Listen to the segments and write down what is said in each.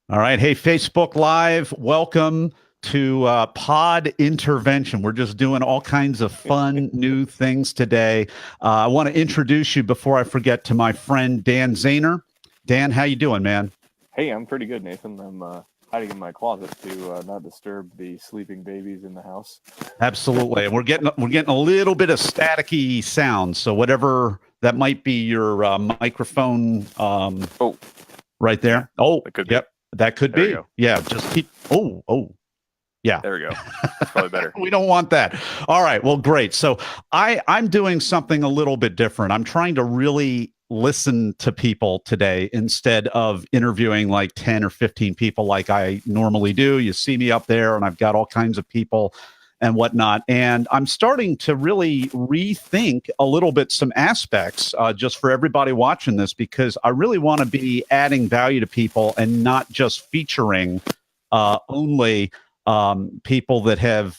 All right. Hey, Facebook Live, welcome to Pod Intervention. We're just doing all kinds of fun new things today. I want to introduce you before I forget to my friend Dan Zahner. Dan, how you doing, man? Hey, I'm pretty good, Nathan. I'm hiding in my closet to not disturb the sleeping babies in the house. Absolutely. And we're getting a little bit of staticky sound. So whatever that might be, your microphone Oh, right yeah, there. Oh, that could be. yep, that could There we be. go. Yeah, just keep. Oh, yeah. There we go. That's probably better. We don't want that. All right. Well, great. So I'm doing something a little bit different. I'm trying to really listen to people today instead of interviewing like 10 or 15 people like I normally do. You see me up there and I've got all kinds of people and whatnot. And I'm starting to really rethink a little bit some aspects just for everybody watching this, because I really want to be adding value to people and not just featuring only people that have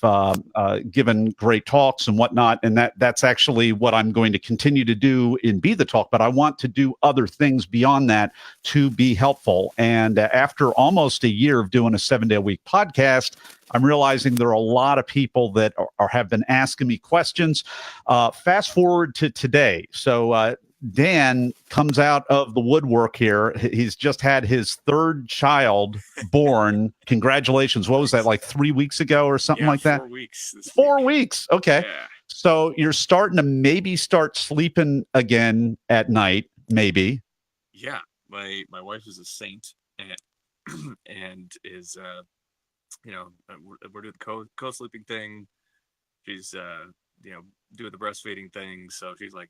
given great talks and whatnot. And that's actually what I'm going to continue to do in Be the Talk. But I want to do other things beyond that to be helpful. And after almost a year of doing a 7-day a week podcast, I'm realizing there are a lot of people that have been asking me questions. Fast forward to today. So Dan comes out of the woodwork here. He's just had his third child born. Congratulations. What was that, like 3 weeks ago or something Yeah, like that? 4 weeks this 4 weeks. Okay. Yeah. So you're starting to maybe start sleeping again at night, maybe. Yeah. My wife is a saint and and is we're doing the co-sleeping thing. She's doing the breastfeeding thing. So she's like,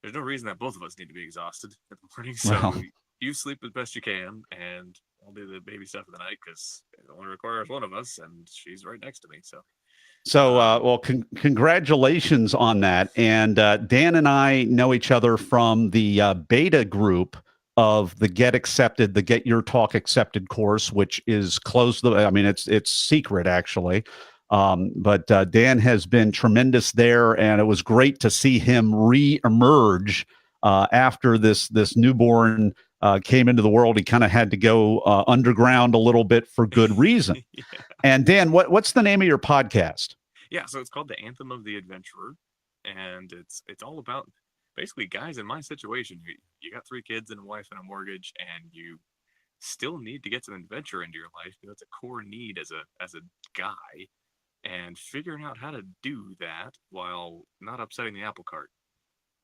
there's no reason that both of us need to be exhausted in the morning. So Well, you sleep as best you can, and I'll do the baby stuff in the night because it only requires one of us, and she's right next to me. So, congratulations on that. And Dan and I know each other from the beta group of the the Get Your Talk Accepted course, which is closed. I mean, it's secret actually. But Dan has been tremendous there, and it was great to see him re-emerge after this newborn came into the world. He kind of had to go underground a little bit for good reason. yeah. And Dan, what's the name of your podcast? Yeah, so it's called The Anthem of the Adventurer, and it's all about basically guys in my situation. You got 3 kids and a wife and a mortgage, and you still need to get some adventure into your life because that's a core need as a guy, and figuring out how to do that while not upsetting the apple cart,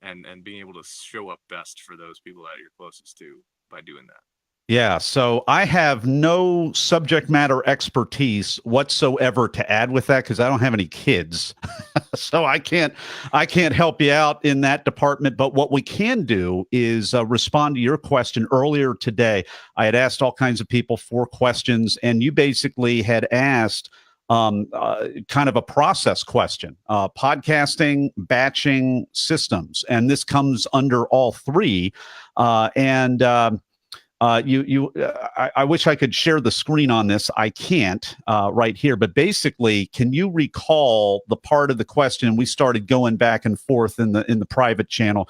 and being able to show up best for those people that you're closest to by doing that. Yeah, so I have no subject matter expertise whatsoever to add with that because I don't have any kids. So I can't help you out in that department, but what we can do is respond to your question earlier today. I had asked all kinds of people 4 questions, and you basically had asked kind of a process question, podcasting, batching, systems, and this comes under all three. And I wish I could share the screen on this. I can't right here, but basically, can you recall the part of the question? We started going back and forth in the private channel.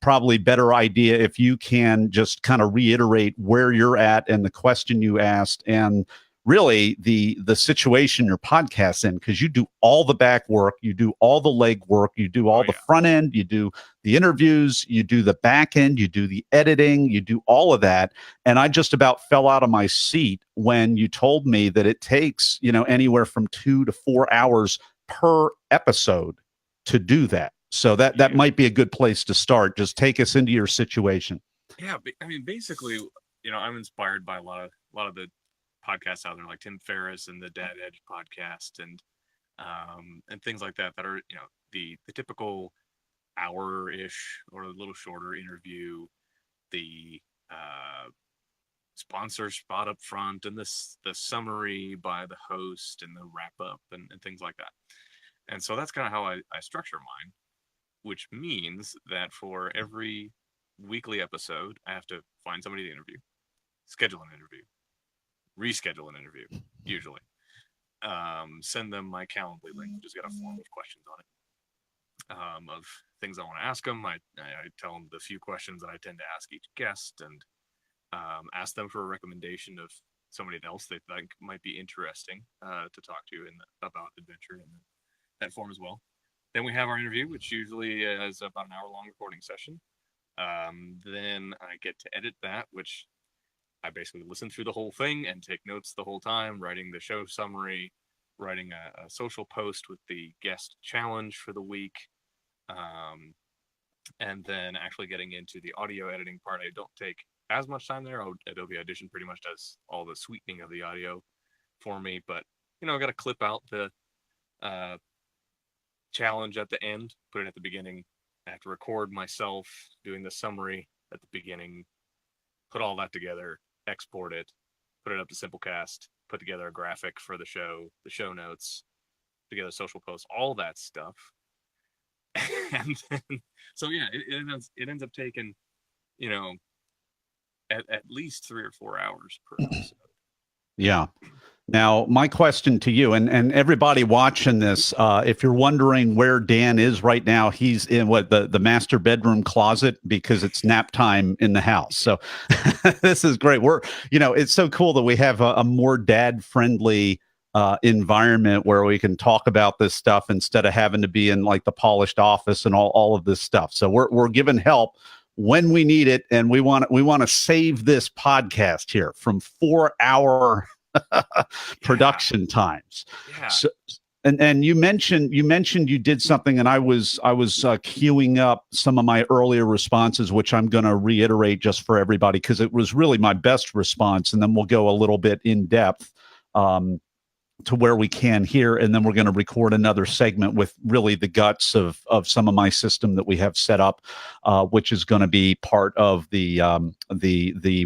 Probably better idea if you can just kind of reiterate where you're at and the question you asked, and really the situation your podcast's in, because you do all the back work, you do all the leg work, you do all the front end, you do the interviews, you do the back end, you do the editing, you do all of that. And I just about fell out of my seat when you told me that it takes, anywhere from 2 to 4 hours per episode to do that. So that might be a good place to start. Just take us into your situation. Yeah, I mean, basically, I'm inspired by a lot of the podcasts out there, like Tim Ferriss and the Dad Edge podcast, and things like that are the typical hour-ish or a little shorter interview, the sponsor spot up front, and the summary by the host and the wrap up and things like that. And so that's kind of how I structure mine, which means that for every weekly episode, I have to find somebody to interview, schedule an interview, reschedule an interview, usually. Send them my Calendly link, which has got a form of questions on it, of things I want to ask them. I tell them the few questions that I tend to ask each guest, and ask them for a recommendation of somebody else they think might be interesting to talk to about adventure in that form as well. Then we have our interview, which usually is about an hour-long recording session. Then I get to edit that, which I basically listen through the whole thing and take notes the whole time, writing the show summary, writing a social post with the guest challenge for the week, and then actually getting into the audio editing part. I don't take as much time there. Adobe Audition pretty much does all the sweetening of the audio for me, but I got to clip out the challenge at the end, put it at the beginning. I have to record myself doing the summary at the beginning, put all that together, export it, put it up to Simplecast, put together a graphic for the show notes, together social posts, all that stuff. And then, so yeah, it ends up taking, at least 3 or 4 hours per episode. Yeah. Now, my question to you and everybody watching this, if you're wondering where Dan is right now, he's in the master bedroom closet because it's nap time in the house. So this is great. It's so cool that we have a more dad friendly environment where we can talk about this stuff instead of having to be in like the polished office and all of this stuff. So we're giving help when we need it, and we want to save this podcast here from 4-hour production times. Yeah. So, and you mentioned you did something, and I was queuing up some of my earlier responses, which I'm going to reiterate just for everybody because it was really my best response, and then we'll go a little bit in depth to where we can here, and then we're going to record another segment with really the guts of some of my system that we have set up, which is going to be part of the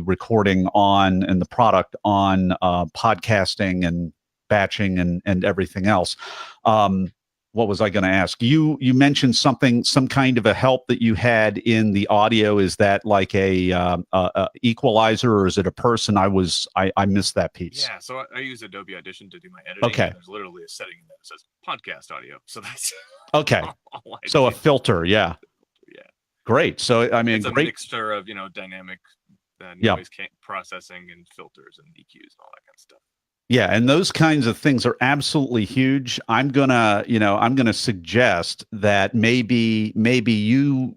recording on and the product on podcasting and batching and everything else. What was I going to ask? You mentioned some kind of a help that you had in the audio. Is that like a equalizer, or is it a person? I missed that piece. Yeah, so I use Adobe Audition to do my editing. Okay. There's literally a setting that says podcast audio. So that's okay. all I so do. A filter, yeah. Yeah. Great. So I mean, it's a great mixture of dynamic noise processing and filters and EQs and all that kind of stuff. Yeah, and those kinds of things are absolutely huge. I'm gonna suggest that maybe you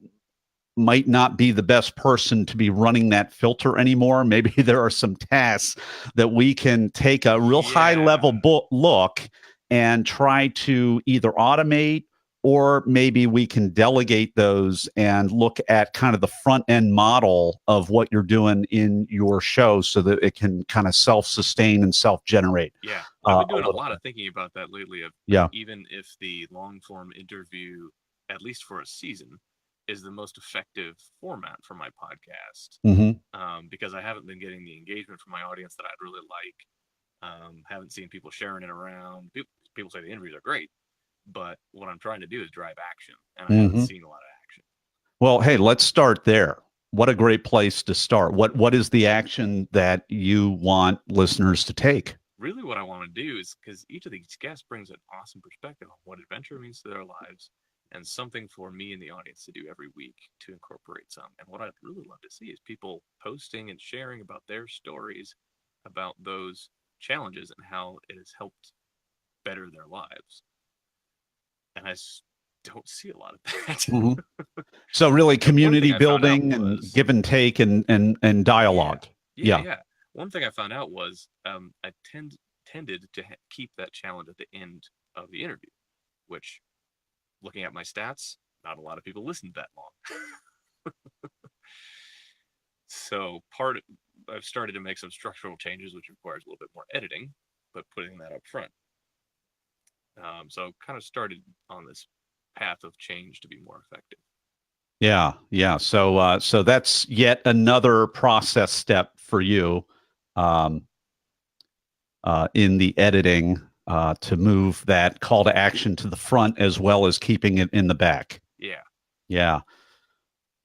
might not be the best person to be running that filter anymore. Maybe there are some tasks that we can take a real high level look and try to either automate, or maybe we can delegate those and look at kind of the front end model of what you're doing in your show so that it can kind of self-sustain and self-generate. Yeah, I've been doing a lot of thinking about that lately. Even if the long form interview, at least for a season, is the most effective format for my podcast, because I haven't been getting the engagement from my audience that I'd really like. Haven't seen people sharing it around. People say the interviews are great, but what I'm trying to do is drive action, and I haven't seen a lot of action. Well, hey, let's start there. What a great place to start. What is the action that you want listeners to take? Really what I want to do is, because each of these guests brings an awesome perspective on what adventure means to their lives, and something for me and the audience to do every week to incorporate some. And what I'd really love to see is people posting and sharing about their stories about those challenges and how it has helped better their lives. And I don't see a lot of that. So really community building and give and take and dialogue. Yeah. One thing I found out was I tended to keep that challenge at the end of the interview, which, looking at my stats, not a lot of people listened that long. So I've started to make some structural changes, which requires a little bit more editing, but putting that up front. So kind of started on this path of change to be more effective. Yeah. So that's yet another process step for you in the editing to move that call to action to the front as well as keeping it in the back. Yeah.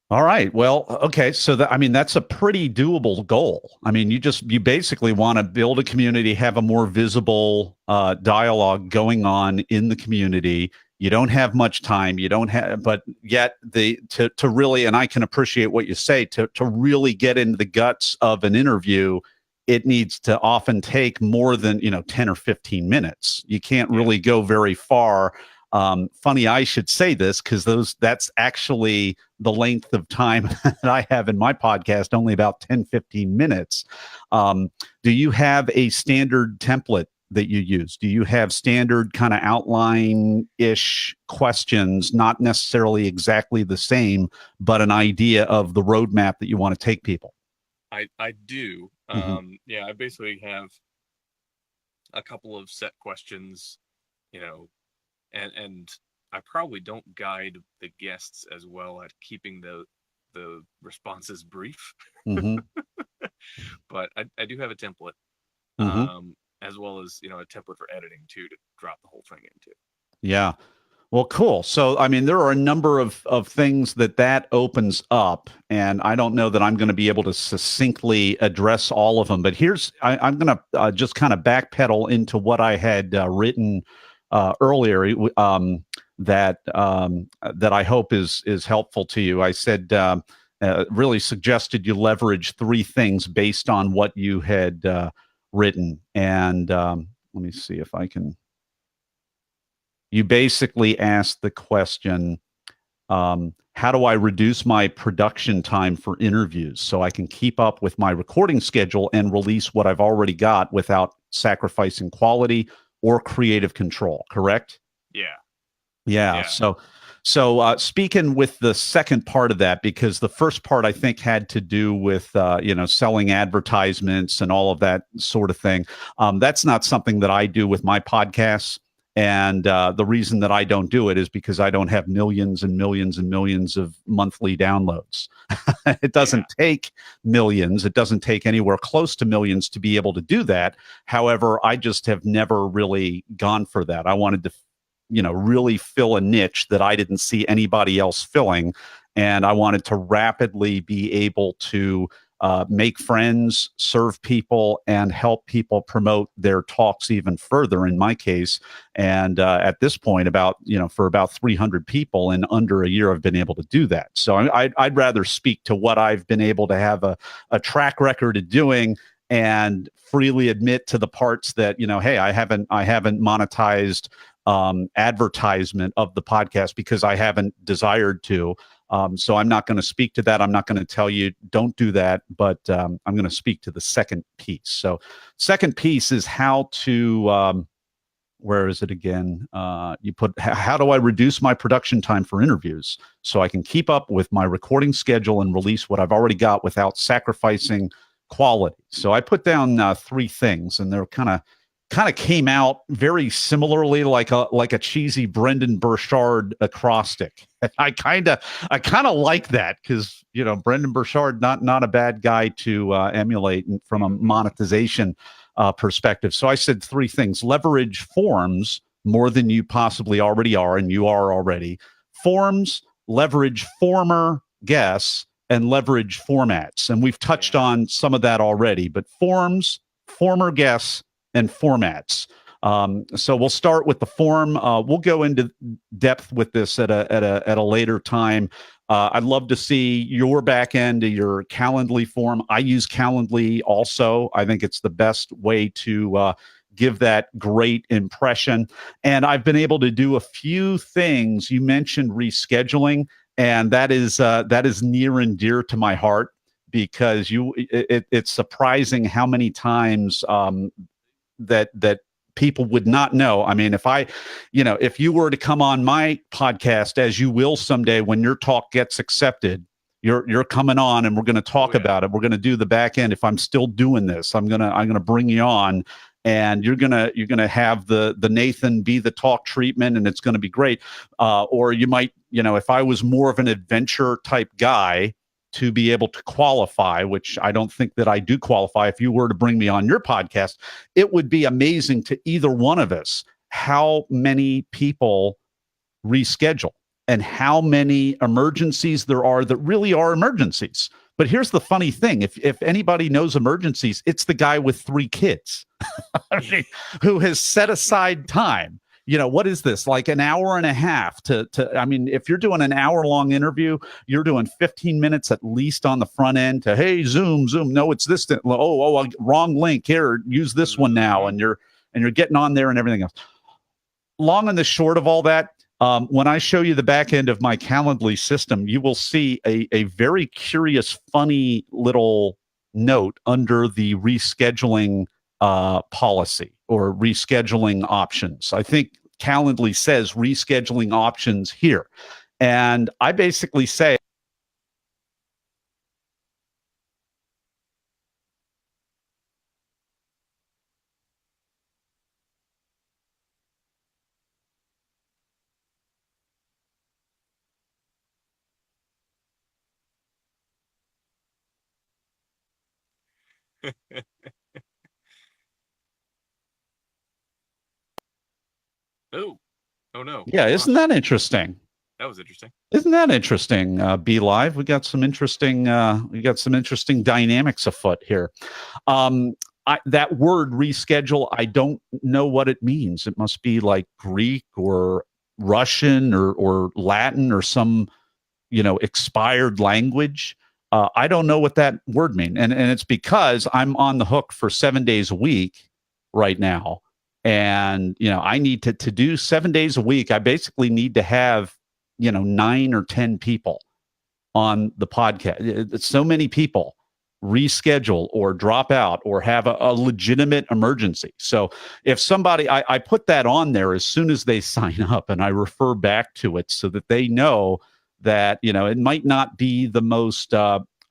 All right. Well, okay. So that's a pretty doable goal. I mean, you basically want to build a community, have a more visible dialogue going on in the community. You don't have much time. You don't have, but yet to really, and I can appreciate what you say, to really get into the guts of an interview, it needs to often take more than 10 or 15 minutes. You can't really go very far. Funny I should say this, because that's actually the length of time that I have in my podcast, only about 10, 15 minutes. Do you have a standard template that you use? Do you have standard kind of outline-ish questions, not necessarily exactly the same, but an idea of the roadmap that you want to take people? I do. Yeah, I basically have a couple of set questions, and I probably don't guide the guests as well at keeping the responses brief. But I do have a template, as well as a template for editing too, to drop the whole thing into. Yeah. Well, cool. So, I mean, there are a number of things that opens up, and I don't know that I'm going to be able to succinctly address all of them. But I'm going to just kind of backpedal into what I had written earlier, that I hope is helpful to you. I said, really suggested you leverage 3 things based on what you had written, and let me see if I can. You basically asked the question, how do I reduce my production time for interviews so I can keep up with my recording schedule and release what I've already got without sacrificing quality or creative control, correct? Yeah. So speaking with the second part of that, because the first part I think had to do with selling advertisements and all of that sort of thing. That's not something that I do with my podcasts. And the reason that I don't do it is because I don't have millions and millions and millions of monthly downloads. It doesn't take millions. It doesn't take anywhere close to millions to be able to do that. However, I just have never really gone for that. I wanted to, really fill a niche that I didn't see anybody else filling. And I wanted to rapidly be able to make friends, serve people, and help people promote their talks even further, in my case. And at this point, for about 300 people in under a year, I've been able to do that. So I'd rather speak to what I've been able to have a track record of doing, and freely admit to the parts that, hey, I haven't monetized advertisement of the podcast because I haven't desired to. So I'm not going to speak to that. I'm not going to tell you don't do that, but I'm going to speak to the second piece. So second piece is how to, where is it again? You put, how do I reduce my production time for interviews so I can keep up with my recording schedule and release what I've already got without sacrificing quality? So I put down 3 things, and they're kind of came out very similarly, like a cheesy Brendan Burchard acrostic. I kind of like that, because Brendan Burchard, not a bad guy to emulate from a monetization perspective. So I said 3 things: leverage forms more than you possibly already are, and you are already. Forms, leverage former guests, and leverage formats. And we've touched on some of that already, but forms, former guests, and formats. So we'll start with the form. We'll go into depth with this at a later time. I'd love to see your back end, your Calendly form. I use Calendly also. I think it's the best way to give that great impression. And I've been able to do a few things. You mentioned rescheduling, and that is near and dear to my heart, because it's surprising how many times that people would not know. I mean, if you were to come on my podcast, as you will someday, when your talk gets accepted, you're coming on, and we're going to talk about it. We're going to do the back end. If I'm still doing this, I'm gonna bring you on, and you're gonna have the Nathan be the talk treatment, and it's going to be great. Or you might, if I was more of an adventure type guy, to be able to qualify, which I don't think that I do qualify. If you were to bring me on your podcast, it would be amazing to either one of us how many people reschedule and how many emergencies there are that really are emergencies. But here's the funny thing. If anybody knows emergencies, it's the guy with 3 kids who has set aside time. what is this, like an hour and a half I mean, if you're doing an hour long interview, you're doing 15 minutes at least on the front end to, hey, zoom, no, it's this thing. Wrong link here, use this one now. And you're getting on there and everything else. Long and the short of all that, when I show you the back end of my Calendly system, you will see a very curious, funny little note under the rescheduling policy or rescheduling options. I think Calendly says rescheduling options here. And I basically say, Oh no. yeah, isn't that interesting? That was interesting. Isn't that interesting? Be Live. We got some interesting dynamics afoot here. That word reschedule, I don't know what it means. It must be like Greek or Russian or Latin or some expired language. I don't know what that word means, and it's because I'm on the hook for 7 days a week right now, and I need to do 7 days a week. I basically need to have 9 or 10 people on the podcast. So many people reschedule or drop out or have a legitimate emergency. So if somebody, I put that on there as soon as they sign up, and I refer back to it so that they know that it might not be the most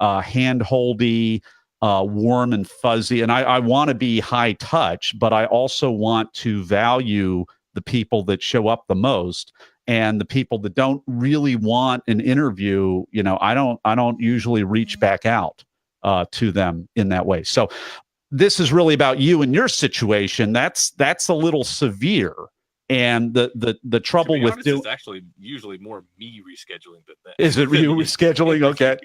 hand-holdy, warm and fuzzy. And I want to be high touch, but I also want to value the people that show up the most. And the people that don't really want an interview, I don't usually reach back out to them in that way. So this is really about you and your situation. That's a little severe. And the trouble with doing it's actually usually more me rescheduling than that. Is it you rescheduling? Okay.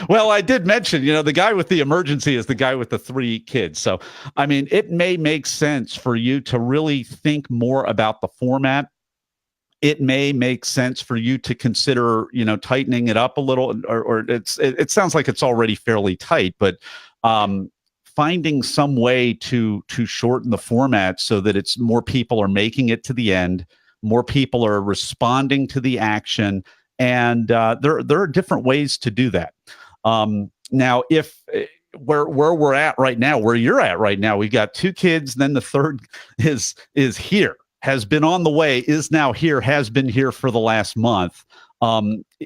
Well, I did mention, the guy with the emergency is the guy with the 3 kids. So, I mean, it may make sense for you to really think more about the format. It may make sense for you to consider, tightening it up a little, or it sounds like it's already fairly tight, but finding some way to shorten the format so that it's more people are making it to the end, more people are responding to the action, and there are different ways to do that. Now, if where we're at right now, where you're at right now, we got 2 kids, then the third is here. Has been on the way, is now here, has been here for the last month.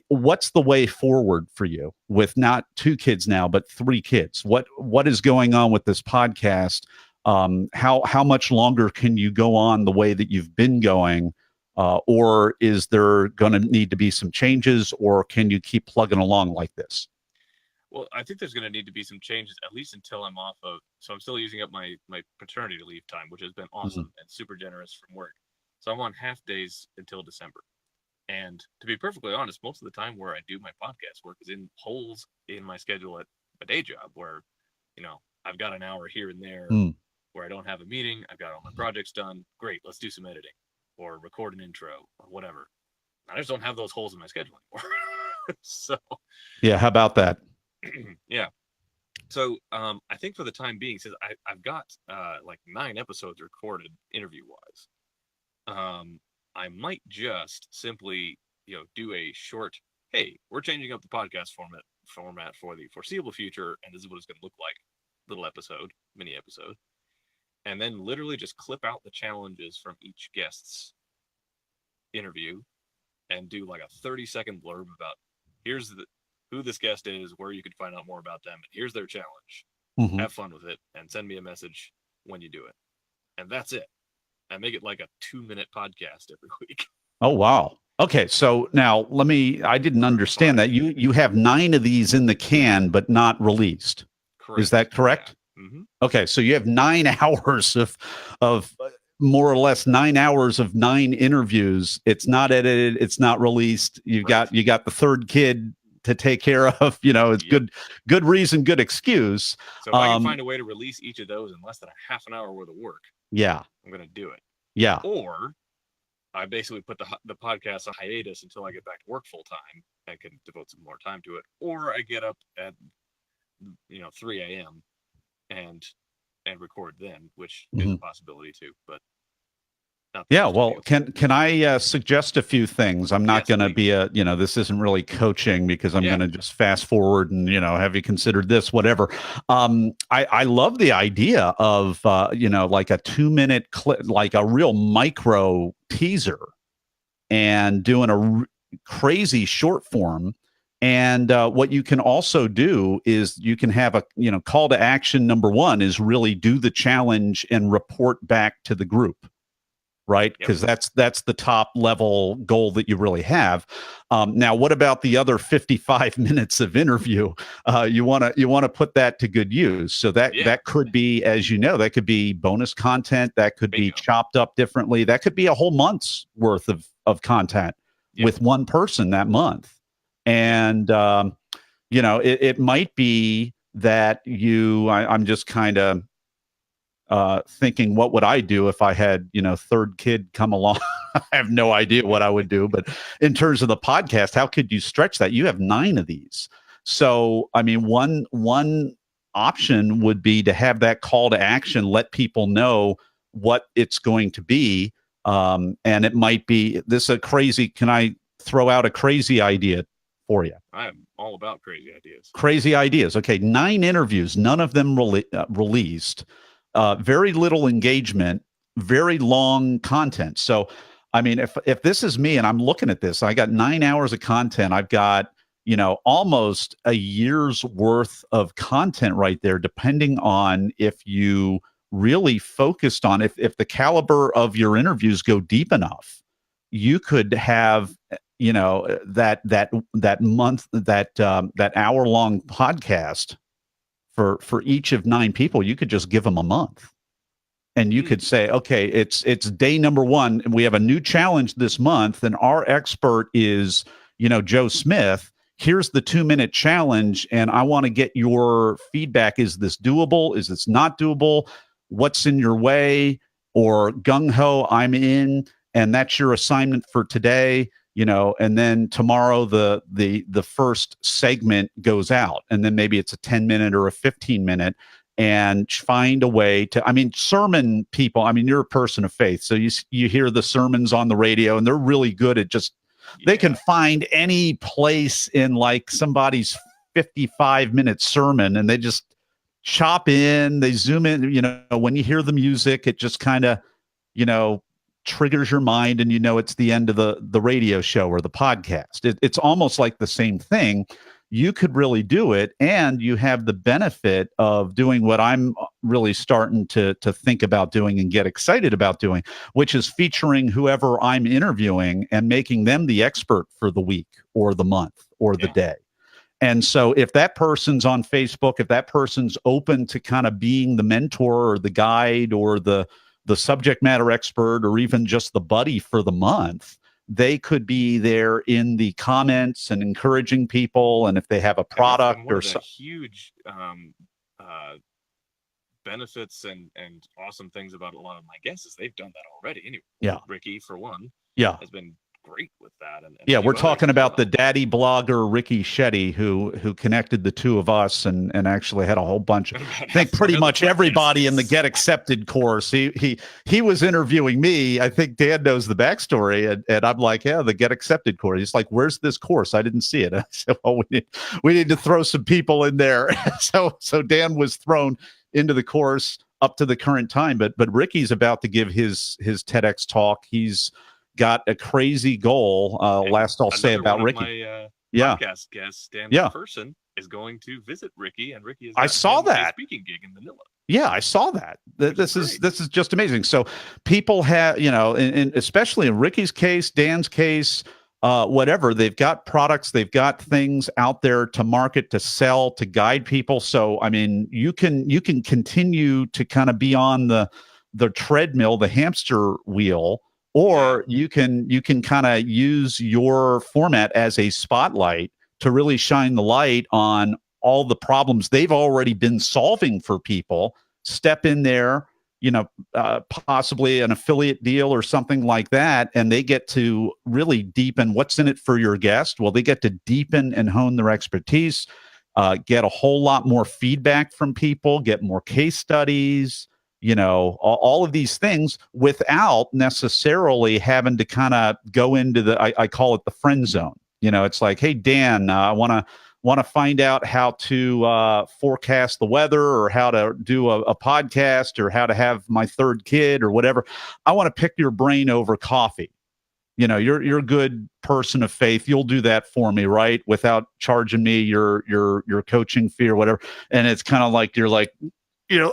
What's the way forward for you with not 2 kids now, but 3 kids? What is going on with this podcast? How much longer can you go on the way that you've been going? Or is there going to need to be some changes, or can you keep plugging along like this? Well, I think there's going to need to be some changes, at least until I'm off of. So I'm still using up my paternity leave time, which has been awesome and super generous from work. So I'm on half days until December. And to be perfectly honest, most of the time where I do my podcast work is in holes in my schedule at my day job where, I've got an hour here and there where I don't have a meeting. I've got all my projects done. Great. Let's do some editing or record an intro or whatever. I just don't have those holes in my schedule anymore. So. Yeah. How about that? Yeah. So I think for the time being, since I've got like 9 episodes recorded interview wise, I might just simply do a short, hey, we're changing up the podcast format for the foreseeable future, and this is what it's going to look like, little episode, mini episode, and then literally just clip out the challenges from each guest's interview and do like a 30-second blurb about here's who this guest is, where you can find out more about them, and here's their challenge. Have fun with it, and send me a message when you do it. And that's it. I make it like a 2-minute podcast every week. Oh, wow. Okay, so now I didn't understand that. You have 9 of these in the can, but not released. Correct. Is that correct? Yeah. Mm-hmm. Okay, so you have 9 hours of more or less 9 hours of 9 interviews. It's not edited. It's not released. You got the third kid to take care of. It's good reason, good excuse. So if I can find a way to release each of those in less than a half an hour worth of work, yeah, I'm going to do it. Yeah. Or I basically put the podcast on hiatus until I get back to work full time and can devote some more time to it, or I get up at 3 a.m. and record then, which is a possibility too. But yeah, well, can I suggest a few things? I'm not going to be this isn't really coaching because I'm going to just fast forward and, have you considered this, whatever. I love the idea of, like a 2-minute clip, like a real micro teaser and doing a crazy short form. And what you can also do is you can have a, call to action. Number one is really do the challenge and report back to the group. Right, because that's the top level goal that you really have. Now, what about the other 55 minutes of interview? You want to put that to good use. So that could be, as you know, that could be bonus content. That could be chopped up differently. That could be a whole month's worth of content with one person that month. And it might be that I'm just kind of thinking, what would I do if I had, third kid come along? I have no idea what I would do. But in terms of the podcast, how could you stretch that? You have 9 of these. So, I mean, one option would be to have that call to action, let people know what it's going to be. And it might be can I throw out a crazy idea for you? I'm all about crazy ideas. Crazy ideas. Okay. 9 interviews, none of them released. Very little engagement, very long content. So, I mean, if this is me and I'm looking at this, I got 9 hours of content. I've got, almost a year's worth of content right there, depending on if you really focused on, if the caliber of your interviews go deep enough, you could have, that month, that hour-long podcast for each of 9 people. You could just give them a month and you could say, okay, it's day number 1 and we have a new challenge this month. And our expert is, Joe Smith. Here's the 2-minute challenge. And I want to get your feedback. Is this doable? Is this not doable? What's in your way? Or gung ho, I'm in. And that's your assignment for today. And then tomorrow the first segment goes out, and then maybe it's a 10-minute or a 15-minute, and find a way to, sermon people. You're a person of faith, so you hear the sermons on the radio, and they're really good at they can find any place in like somebody's 55-minute sermon, and they just chop in, they zoom in. When you hear the music, it just kind of, triggers your mind, and it's the end of the radio show or the podcast. It's almost like the same thing. You could really do it, and you have the benefit of doing what I'm really starting to think about doing and get excited about doing, which is featuring whoever I'm interviewing and making them the expert for the week or the month or the day. And so if that person's on Facebook, if that person's open to kind of being the mentor or the guide or the subject matter expert or even just the buddy for the month, they could be there in the comments and encouraging people. And if they have a product or something, huge benefits and awesome things about a lot of my guests is they've done that already. Anyway, Ricky, for one, has been great with that. And we're talking about the daddy blogger Ricky Shetty, who connected the two of us and actually had a whole bunch. I think pretty much everybody in the Get Accepted course. He was interviewing me. I think Dan knows the backstory, and I'm like, the Get Accepted course. He's like, where's this course? I didn't see it. I said, well, we need to throw some people in there. So Dan was thrown into the course up to the current time. But Ricky's about to give his TEDx talk. He's got a crazy goal. Last I'll say about Ricky. Podcast guest Dan McPherson is going to visit Ricky, and Ricky is. I saw that speaking gig in Manila. Yeah, I saw that. This is just amazing. So people have, and especially in Ricky's case, Dan's case, whatever, they've got products, they've got things out there to market, to sell, to guide people. So you can continue to kind of be on the treadmill, the hamster wheel. Or you can kind of use your format as a spotlight to really shine the light on all the problems they've already been solving for people. Step in there, possibly an affiliate deal or something like that, and they get to really deepen what's in it for your guest. Well, they get to deepen and hone their expertise, get a whole lot more feedback from people, get more case studies, all of these things without necessarily having to kind of go into I call it the friend zone. It's like, hey, Dan, I want to find out how to forecast the weather, or how to do a podcast, or how to have my third kid, or whatever. I want to pick your brain over coffee. You're a good person of faith. You'll do that for me, right? Without charging me your coaching fee or whatever. And it's kind of like, you're like, you're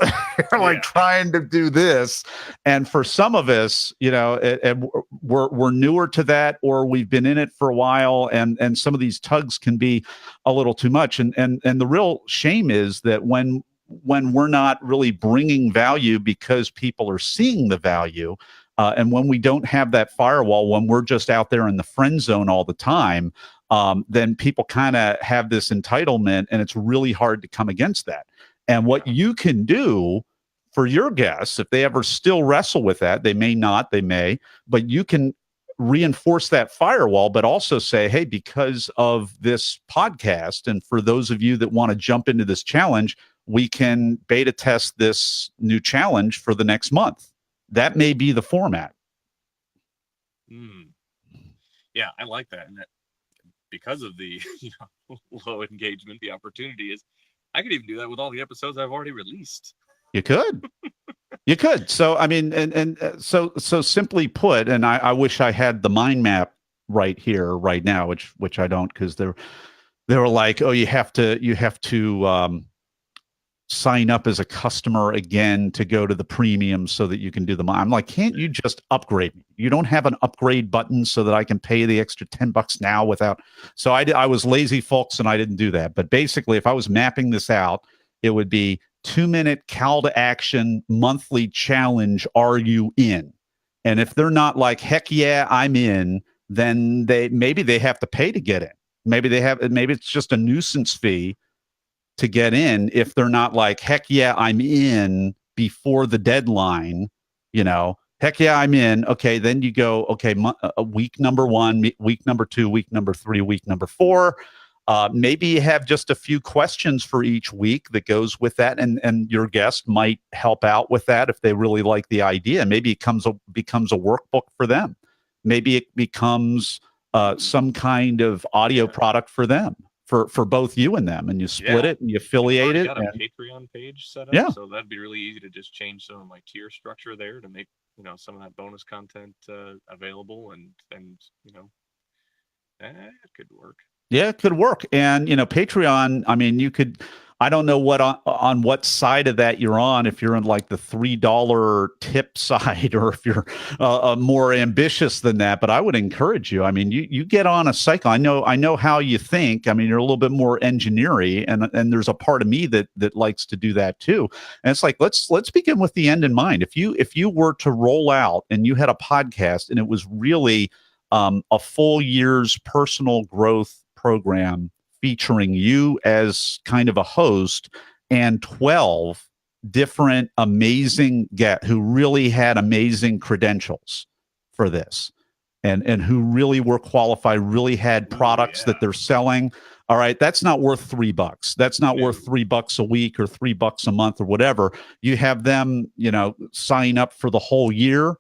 like trying to do this. And for some of us, we're newer to that, or we've been in it for a while, and some of these tugs can be a little too much. And the real shame is that when we're not really bringing value because people are seeing the value, and when we don't have that firewall, when we're just out there in the friend zone all the time, then people kind of have this entitlement, and it's really hard to come against that. And what you can do for your guests, if they ever still wrestle with that, they may not, they may, but you can reinforce that firewall, but also say, hey, because of this podcast, and for those of you that want to jump into this challenge, we can beta test this new challenge for the next month. That may be the format. Yeah, I like that. And that, because of the low engagement, the opportunity is, I could even do that with all the episodes I've already released. You could. You could. So, I mean, so simply put, and I wish I had the mind map right here, right now, which I don't, because they were like, oh, you have to sign up as a customer again to go to the premium so that you can do I'm like, can't you just upgrade me? You don't have an upgrade button so that I can pay the extra $10 now without. So I was lazy, folks, and I didn't do that. But basically, if I was mapping this out, it would be 2-minute call to action monthly challenge. Are you in? And if they're not like, heck yeah, I'm in, then maybe they have to pay to get in. Maybe it's just a nuisance fee to get in. If they're not like, heck yeah, I'm in before the deadline, heck yeah, I'm in. Okay, then you go, okay, week number 1, week number 2, week number 3, week number 4. Maybe you have just a few questions for each week that goes with that, and your guest might help out with that if they really like the idea. Maybe it becomes a workbook for them. Maybe it becomes some kind of audio product for them. For both you and them, and you split it and you affiliate it. Got a Patreon page set up, yeah. So that'd be really easy to just change some of my tier structure there to make some of that bonus content available, and that could work. Yeah, it could work. And Patreon, I mean, you could. I don't know what on what side of that you're on, if you're in like the $3 tip side, or if you're more ambitious than that. But I would encourage you. I mean, you get on a cycle. I know how you think. I mean, you're a little bit more engineering, and there's a part of me that likes to do that too. And it's like, let's begin with the end in mind. If you were to roll out and you had a podcast and it was really a full year's personal growth program, featuring you as kind of a host, and 12 different amazing guests who really had amazing credentials for this, and who really were qualified, really had products that they're selling. All right, that's not worth $3. That's not worth $3 a week or $3 a month or whatever. You have them, sign up for the whole year,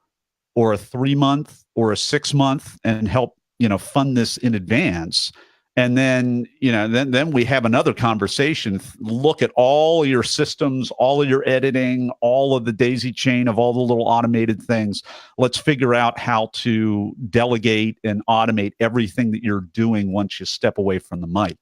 or a 3-month or a 6-month, and help, fund this in advance. And then, then we have another conversation. Look at all your systems, all of your editing, all of the daisy chain of all the little automated things. Let's figure out how to delegate and automate everything that you're doing once you step away from the mic,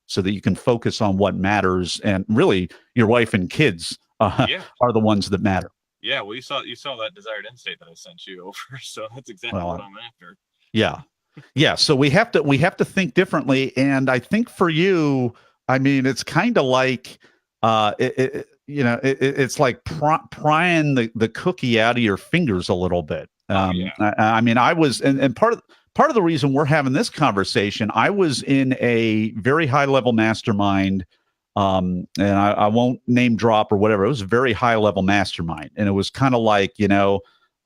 so that you can focus on what matters. And really, your wife and kids are the ones that matter. Yeah, well, you saw that desired end state that I sent you over, so that's exactly what I'm after. Yeah. Yeah, so we have to think differently, and I think for you, I mean, it's kind of like, it's like prying the cookie out of your fingers a little bit. I mean, I was, and part of the reason we're having this conversation, I was in a very high level mastermind And I won't name drop or whatever. It was a very high level mastermind, and it was kind of like,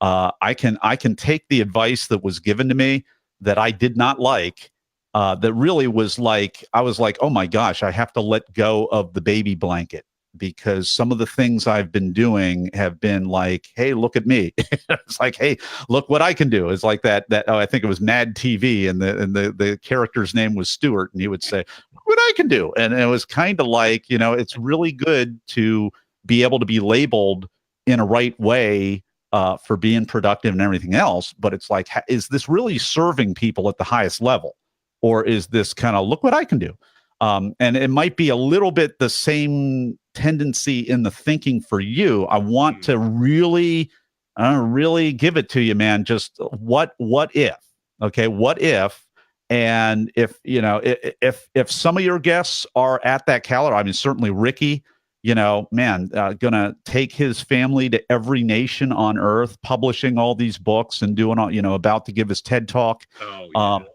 I can take the advice that was given to me that I did not like. That really was like, I was like, oh my gosh, I have to let go of the baby blanket, because some of the things I've been doing have been like, hey, look at me. It's like, hey, look what I can do. It's like I think it was Mad TV, and the character's name was Stuart, and he would say, look what I can do. And it was kind of like, it's really good to be able to be labeled in a right way, for being productive and everything else. But it's like, is this really serving people at the highest level? Or is this kind of, look what I can do? And it might be a little bit the same tendency in the thinking for you. I want to really give it to you, man. Just what if? Okay, what if? And if some of your guests are at that caliber, I mean, certainly Ricky, man, gonna take his family to every nation on earth, publishing all these books and doing all, about to give his TED talk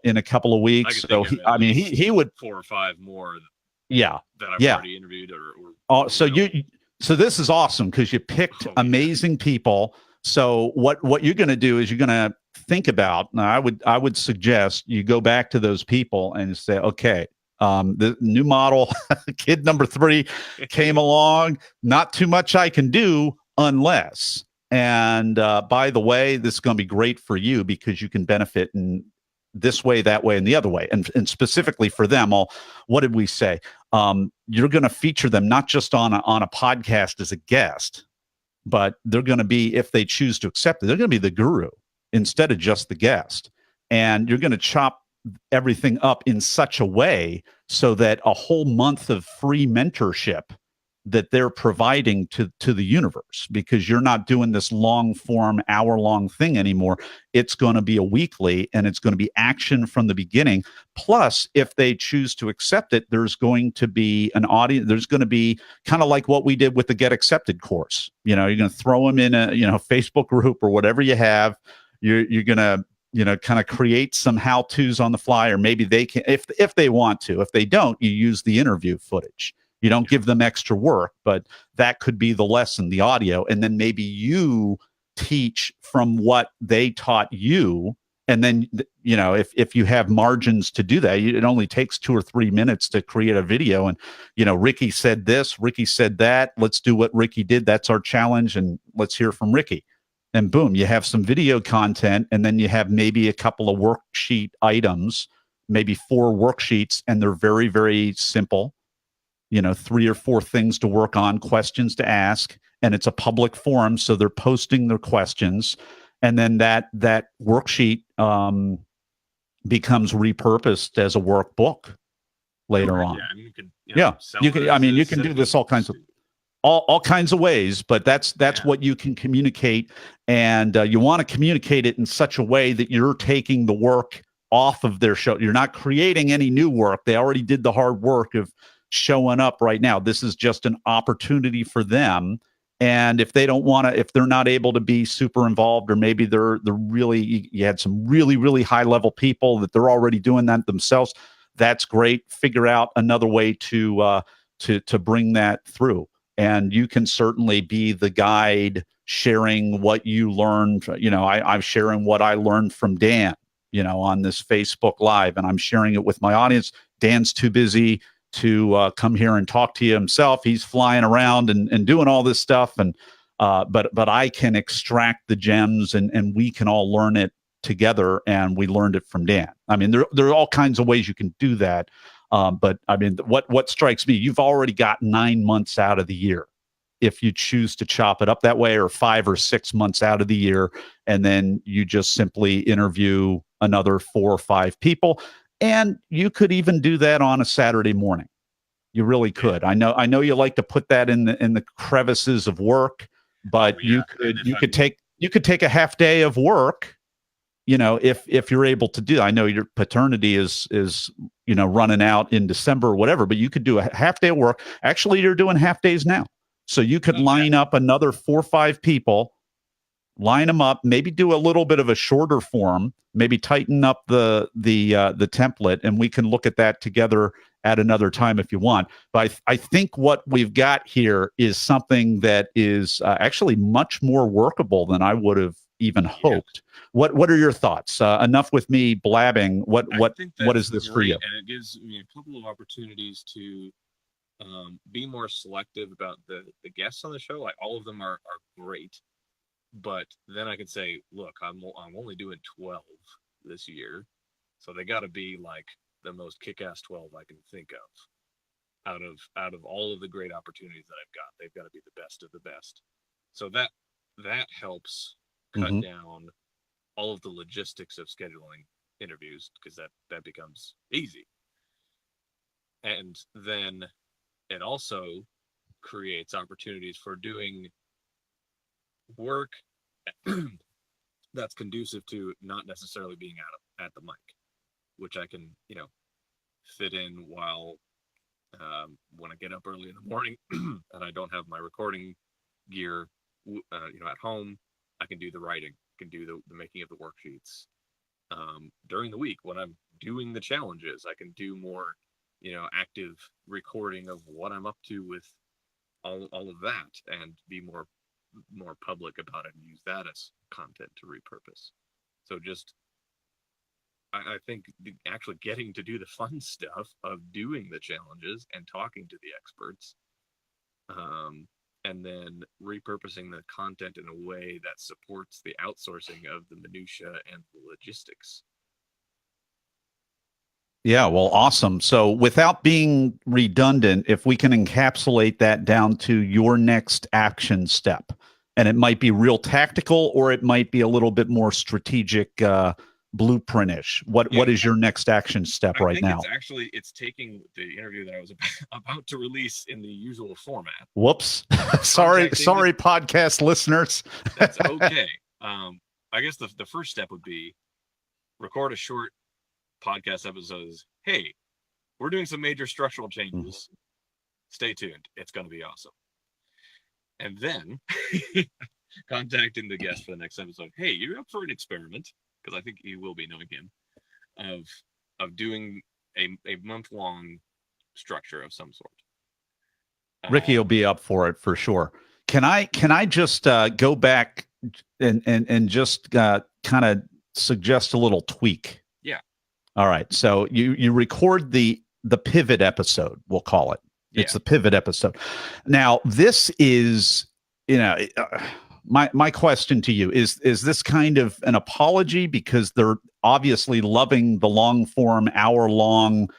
in a couple of weeks. So he would 4 or 5 more. Yeah, that I've already interviewed so this is awesome, because you picked amazing people. So what you're going to do is you're going to think about. Now, I would suggest you go back to those people and say, okay, the new model, kid number 3 came along. Not too much I can do unless. And by the way, this is going to be great for you, because you can benefit in this way, that way, and the other way. And specifically for them, what did we say? You're going to feature them not just on a podcast as a guest, but they're going to be, if they choose to accept it, they're going to be the guru instead of just the guest. And you're going to chop everything up in such a way so that a whole month of free mentorship that they're providing to the universe, because you're not doing this long form hour-long thing anymore. It's going to be a weekly, and it's going to be action from the beginning. Plus, if they choose to accept it, there's going to be an audience. There's going to be kind of like what we did with the Get Accepted course. You're going to throw them in a Facebook group or whatever you have. You're going to kind of create some how-tos on the fly, or maybe they can, if they want to. If they don't, you use the interview footage. You don't give them extra work, but that could be the lesson, the audio. And then maybe you teach from what they taught you. And then, if you have margins to do that, it only takes 2 or 3 minutes to create a video. And, Ricky said this, Ricky said that. Let's do what Ricky did. That's our challenge. And let's hear from Ricky. And boom, you have some video content. And then you have maybe a couple of worksheet items, maybe 4 worksheets, and they're very, very simple. 3 or 4 things to work on, questions to ask, and it's a public forum, so they're posting their questions, and then that worksheet becomes repurposed as a workbook later on. You can do this all kinds of ways, but that's what you can communicate, and you want to communicate it in such a way that you're taking the work off of their show. You're not creating any new work. They already did the hard work of showing up right now. This is just an opportunity for them. And if they don't want to, if they're not able to be super involved, or maybe they're really, you had some really, really high level people that they're already doing that themselves, that's great. Figure out another way to bring that through. And you can certainly be the guide, sharing what you learned. I'm sharing what I learned from Dan, on this Facebook Live, and I'm sharing it with my audience. Dan's too busy to come here and talk to you himself. He's flying around and doing all this stuff. And but I can extract the gems, and we can all learn it together. And we learned it from Dan. I mean, there are all kinds of ways you can do that. But I mean, what strikes me, you've already got 9 months out of the year if you choose to chop it up that way, or 5 or 6 months out of the year. And then you just simply interview another 4 or 5 people. And you could even do that on a Saturday morning. You really could. I know you like to put that in the crevices of work, but you could take a half day of work, if you're able to do. I know your paternity is running out in December or whatever, but you could do a half day of work. Actually, you're doing half days now. So you could line up another 4 or 5 people, line them up, maybe do a little bit of a shorter form, maybe tighten up the template, and we can look at that together at another time if you want. But I think what we've got here is something that is actually much more workable than I would have even hoped. What are your thoughts? Enough with me blabbing. What is this for you? And it gives me a couple of opportunities to be more selective about the guests on the show. Like all of them are great, but then I can say, look, I'm only doing 12 this year, so they got to be like the most kick-ass 12 I can think of out of all of the great opportunities that I've got. They've got to be the best of the best. So that helps cut down all of the logistics of scheduling interviews, because that becomes easy. And then it also creates opportunities for doing work that's conducive to not necessarily being at the mic, which I can, fit in while when I get up early in the morning and I don't have my recording gear, at home. I can do the writing, I can do the making of the worksheets. During the week when I'm doing the challenges, I can do more, active recording of what I'm up to with all of that, and be more public about it and use that as content to repurpose. So just, I think actually getting to do the fun stuff of doing the challenges and talking to the experts, and then repurposing the content in a way that supports the outsourcing of the minutia and the logistics. Yeah, well, awesome. So without being redundant, if we can encapsulate that down to your next action step, and it might be real tactical or it might be a little bit more strategic, blueprintish. What is your next action step right now? It's taking the interview that I was about to release in the usual format. Whoops. sorry, podcast listeners. That's okay. I guess the first step would be record a short podcast episodes. Hey, we're doing some major structural changes. Stay tuned. It's going to be awesome. And then contacting the guest for the next episode. Hey, you're up for an experiment, because I think you will be, knowing him, of doing a month-long structure of some sort. Ricky will be up for it for sure. Can I just go back and just kind of suggest a little tweak? Yeah. All right. So you record the pivot episode, we'll call it. It's the pivot episode. Now, this is, my question to you is this kind of an apology because they're obviously loving the long form, hour long,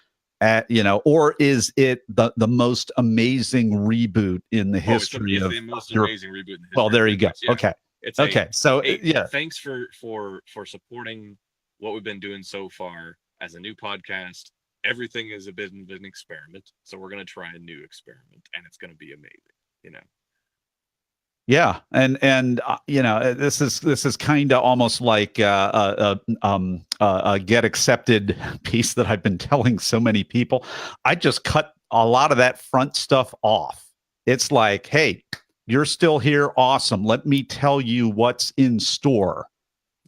or is it the most amazing reboot in the history of the most amazing reboot in the history? Well, there you go. Yeah. Okay. It's okay. Thanks for supporting what we've been doing so far as a new podcast. Everything is a bit of an experiment, so we're going to try a new experiment, and it's going to be amazing. Yeah, and this is kind of almost like a get accepted piece that I've been telling so many people. I just cut a lot of that front stuff off. It's like, hey, you're still here, awesome. Let me tell you what's in store.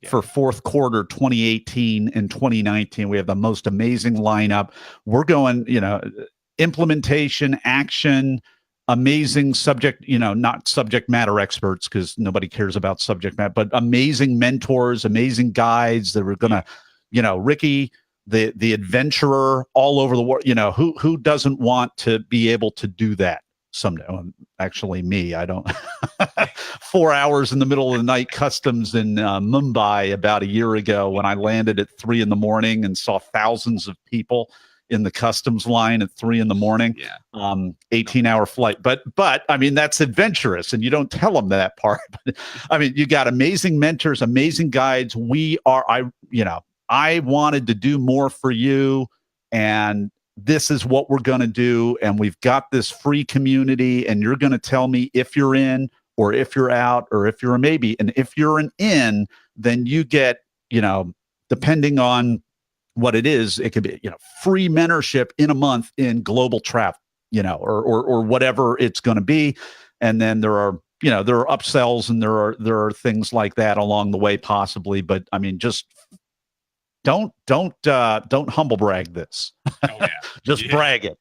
For fourth quarter 2018 and 2019. We have the most amazing lineup. We're going, implementation, action, amazing subject, not subject matter experts, because nobody cares about subject matter, but amazing mentors, amazing guides that are going to, Ricky, the adventurer all over the world, who doesn't want to be able to do that someday? Well, actually, me, I don't. 4 hours in the middle of the night customs in Mumbai about a year ago, when I landed at 3 a.m. and saw thousands of people in the customs line at 3 a.m. 18-hour flight. But I mean, that's adventurous, and you don't tell them that part. I mean, you got amazing mentors, amazing guides. I wanted to do more for you, and this is what we're going to do. And we've got this free community, and you're going to tell me if you're in, or if you're out, or if you're a maybe. And if you're an in, then you get, depending on what it is, it could be, free mentorship in a month in global travel, or whatever it's going to be. And then there are upsells, and there are things like that along the way, possibly. But I mean, just don't humble brag this. Oh yeah. Just Yeah. brag it.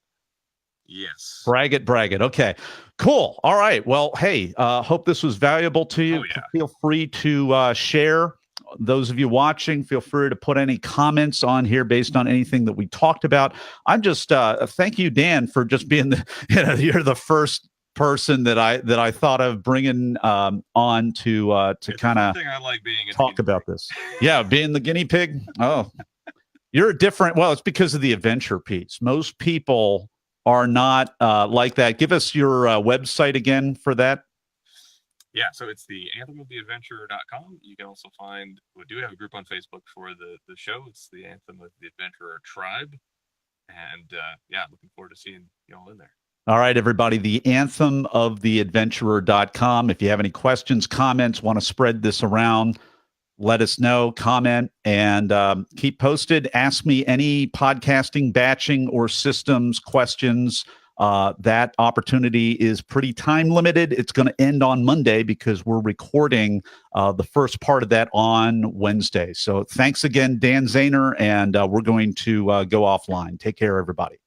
Yes. Brag it. Okay, cool. All right. Well, hey, hope this was valuable to you. Oh, yeah. Feel free to share. Those of you watching, feel free to put any comments on here based on anything that we talked about. I'm just thank you, Dan, for just being you're the first person that I thought of bringing on to kind of like talk about this. Yeah, being the guinea pig. Oh, you're a different. Well, it's because of the adventure piece. Most people are not like that. Give us your website again for that. Yeah, so it's the anthemoftheadventurer.com. You can also find, we do have a group on Facebook for the show. It's the Anthem of the Adventurer Tribe. And yeah, looking forward to seeing you all in there. All right, everybody, the anthemoftheadventurer.com. If you have any questions, comments, want to spread this around, let us know, comment, and keep posted. Ask me any podcasting, batching, or systems questions. That opportunity is pretty time limited. It's going to end on Monday because we're recording the first part of that on Wednesday. So thanks again, Dan Zahner, and we're going to go offline. Take care, everybody.